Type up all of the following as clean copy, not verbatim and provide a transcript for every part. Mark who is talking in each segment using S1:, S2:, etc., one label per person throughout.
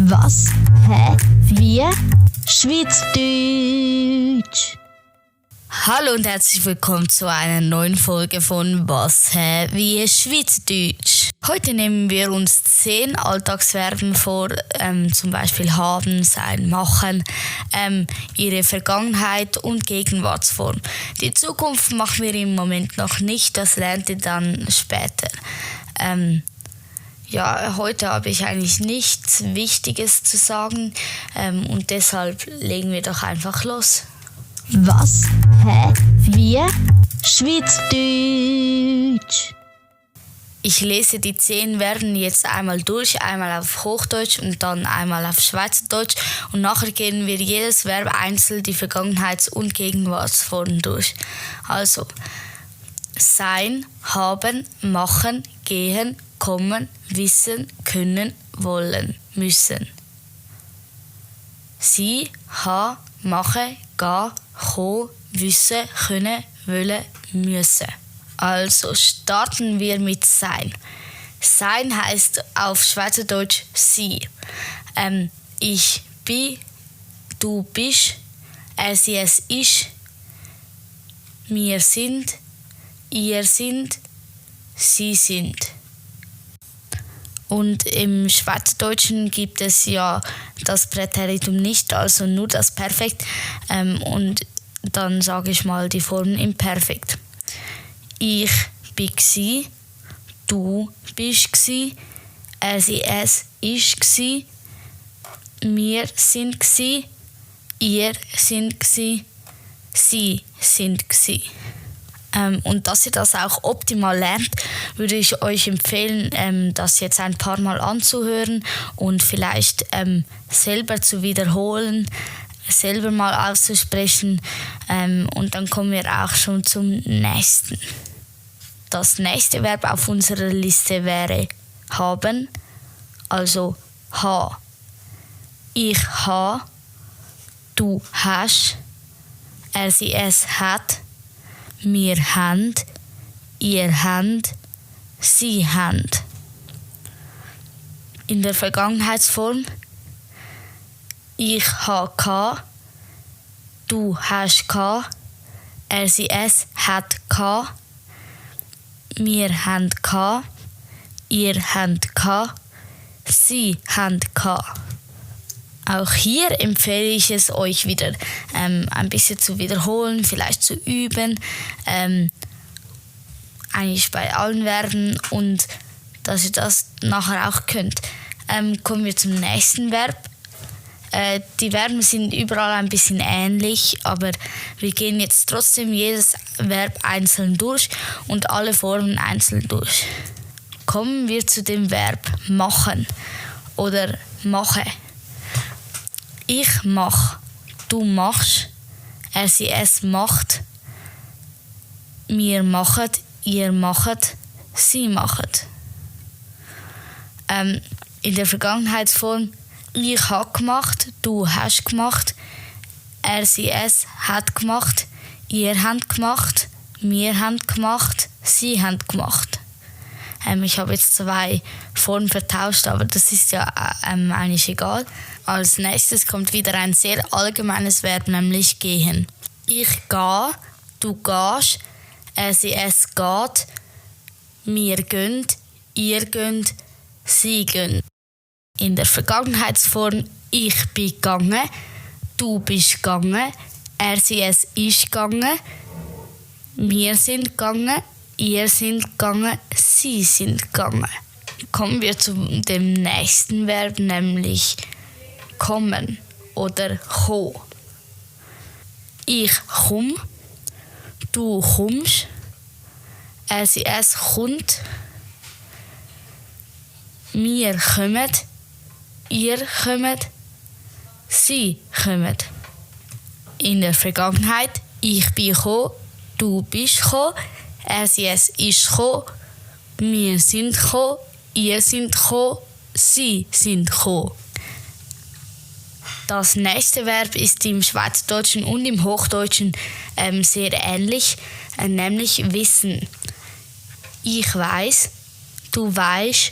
S1: Was? Hä? Wie? Schweizerdeutsch.
S2: Hallo und herzlich willkommen zu einer neuen Folge von Was? Hä? Wie? Schweizerdeutsch. Heute nehmen wir uns 10 Alltagsverben vor, zum Beispiel haben, sein, machen, ihre Vergangenheit und Gegenwartsform. Die Zukunft machen wir im Moment noch nicht, das lernt ihr dann später. Heute habe ich eigentlich nichts Wichtiges zu sagen und deshalb legen wir doch einfach los.
S1: Was? Hä? Wie? Schweizerdeutsch.
S2: Ich lese die 10 Verben jetzt einmal durch, einmal auf Hochdeutsch und dann einmal auf Schweizerdeutsch und nachher gehen wir jedes Verb einzeln die Vergangenheits- und Gegenwartsform durch. Also, sein, haben, machen, gehen, kommen, wissen, können, wollen, müssen. Sie, ha, mache, ga, cho, wisse, können, wollen, müssen. Also starten wir mit sein. Sein heißt auf Schweizerdeutsch sie. Ich bin, du bist, er, sie, es ist, wir sind, ihr sind, sie sind. Und im Schweizerdeutschen gibt es ja das Präteritum nicht, also nur das Perfekt. Und dann sage ich mal die Formen im Perfekt. Ich bin gsi, du bist gsi, er, sie, es ist gsi, wir sind gsi, ihr sind gsi, sie sind gsi. Und dass ihr das auch optimal lernt, würde ich euch empfehlen, das jetzt ein paar Mal anzuhören und vielleicht selber zu wiederholen, selber mal auszusprechen. Und dann kommen wir auch schon zum nächsten. Das nächste Verb auf unserer Liste wäre haben, also ha. Ich ha, du hast, er, sie, es hat, wir haben, ihr habt, sie haben. In der Vergangenheitsform ich ha ka, du hast ka, er, sie, es hat ka, wir haben ka, ihr habt ka, sie haben ka. Auch hier empfehle ich es euch wieder ein bisschen zu wiederholen, vielleicht zu üben, eigentlich bei allen Verben und dass ihr das nachher auch könnt. Kommen wir zum nächsten Verb. Die Verben sind überall ein bisschen ähnlich, aber wir gehen jetzt trotzdem jedes Verb einzeln durch und alle Formen einzeln durch. Kommen wir zu dem Verb machen oder mache. Ich mach, du machst, er, sie, es macht, wir machen, ihr macht, sie macht. In der Vergangenheitsform ich habe gemacht, du hast gemacht, er, sie, es hat gemacht, ihr habt gemacht, wir haben gemacht, sie haben gemacht. Ich habe jetzt 2 Formen vertauscht, aber das ist ja eigentlich egal. Als nächstes kommt wieder ein sehr allgemeines Verb, nämlich gehen. Ich gehe, du gehst, er, sie, es geht, wir gehen, ihr geht, sie gehen. In der Vergangenheitsform ich bin gegangen, du bist gegangen, er, sie, es ist gegangen, wir sind gegangen, ihr sind gegangen, sie sind gegangen. Kommen wir zu dem nächsten Verb, nämlich kommen oder cho. Ich komm, du kommst, er, sie, es kommt, wir kommen, ihr kommt, sie kommen. In der Vergangenheit ich bin gekommen, du bist gekommen, er, sie, es ist gekommen, wir sind gekommen, ihr sind gekommen, sie sind gekommen. Das nächste Verb ist im Schweizerdeutschen und im Hochdeutschen sehr ähnlich, nämlich wissen. Ich weiß, du weißt,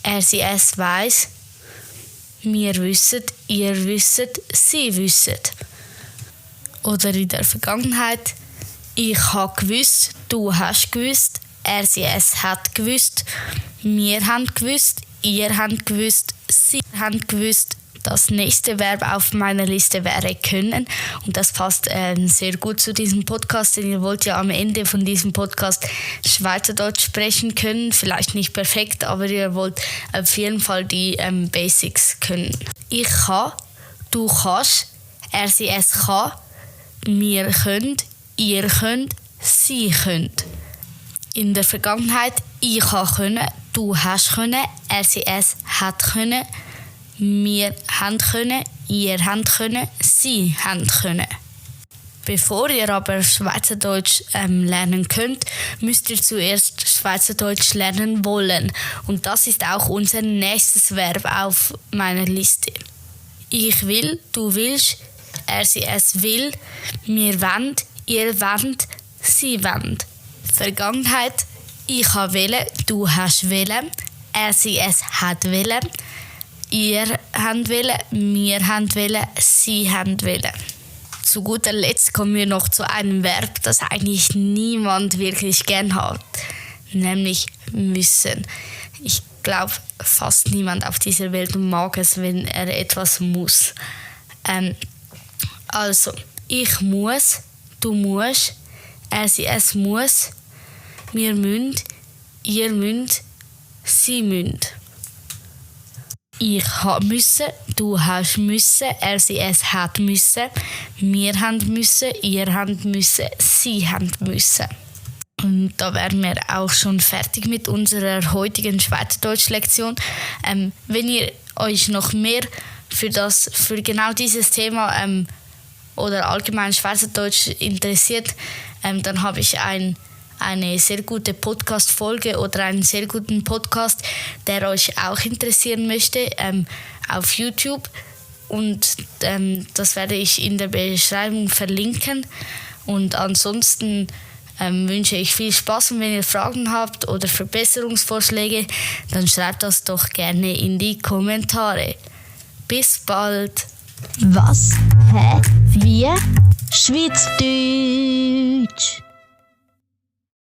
S2: er, sie, es weiß, wir wissen, ihr wisst, sie wissen. Oder in der Vergangenheit, ich habe gewusst, du hast gewusst, er, sie, es hat gewusst, wir haben gewusst, ihr habt gewusst, sie haben gewusst. Das nächste Verb auf meiner Liste wäre können und das passt sehr gut zu diesem Podcast, denn ihr wollt ja am Ende von diesem Podcast Schweizerdeutsch sprechen können, vielleicht nicht perfekt, aber ihr wollt auf jeden Fall die Basics können. Ich kann, du kannst, er, sie, es kann, wir könnt, ihr könnt, sie könnt. In der Vergangenheit, ich habe können, du hast können, er, sie, es hat können, wir haben können, ihr habt können, sie haben können. Bevor ihr aber Schweizerdeutsch lernen könnt, müsst ihr zuerst Schweizerdeutsch lernen wollen. Und das ist auch unser nächstes Verb auf meiner Liste. Ich will, du willst, er, sie, es will, wir wollen, ihr wollt, sie wollen. Vergangenheit, ich habe wollen, du hast wollen, er, sie, es hat wollen, ihr habt wollen, wir haben wollen, sie haben wollen. Zu guter Letzt kommen wir noch zu einem Verb, das eigentlich niemand wirklich gern hat, nämlich müssen. Ich glaube, fast niemand auf dieser Welt mag es, wenn er etwas muss. Also, ich muss, du musst, er, sie, es muss, wir müssen, ihr müsst, sie müssen. Ich habe müssen, du hast müssen, er, sie, es hat müssen, wir haben müssen, ihr habt müssen, sie haben müssen. Und da wären wir auch schon fertig mit unserer heutigen Schweizerdeutsch-Lektion. Wenn ihr euch noch mehr für genau dieses Thema oder allgemein Schweizerdeutsch interessiert, dann habe ich eine sehr gute Podcast-Folge oder einen sehr guten Podcast, der euch auch interessieren möchte, auf YouTube. Und das werde ich in der Beschreibung verlinken. Und ansonsten wünsche ich viel Spaß. Und wenn ihr Fragen habt oder Verbesserungsvorschläge, dann schreibt das doch gerne in die Kommentare. Bis bald!
S1: Was? Hä? Wir? Schweizerdeutsch.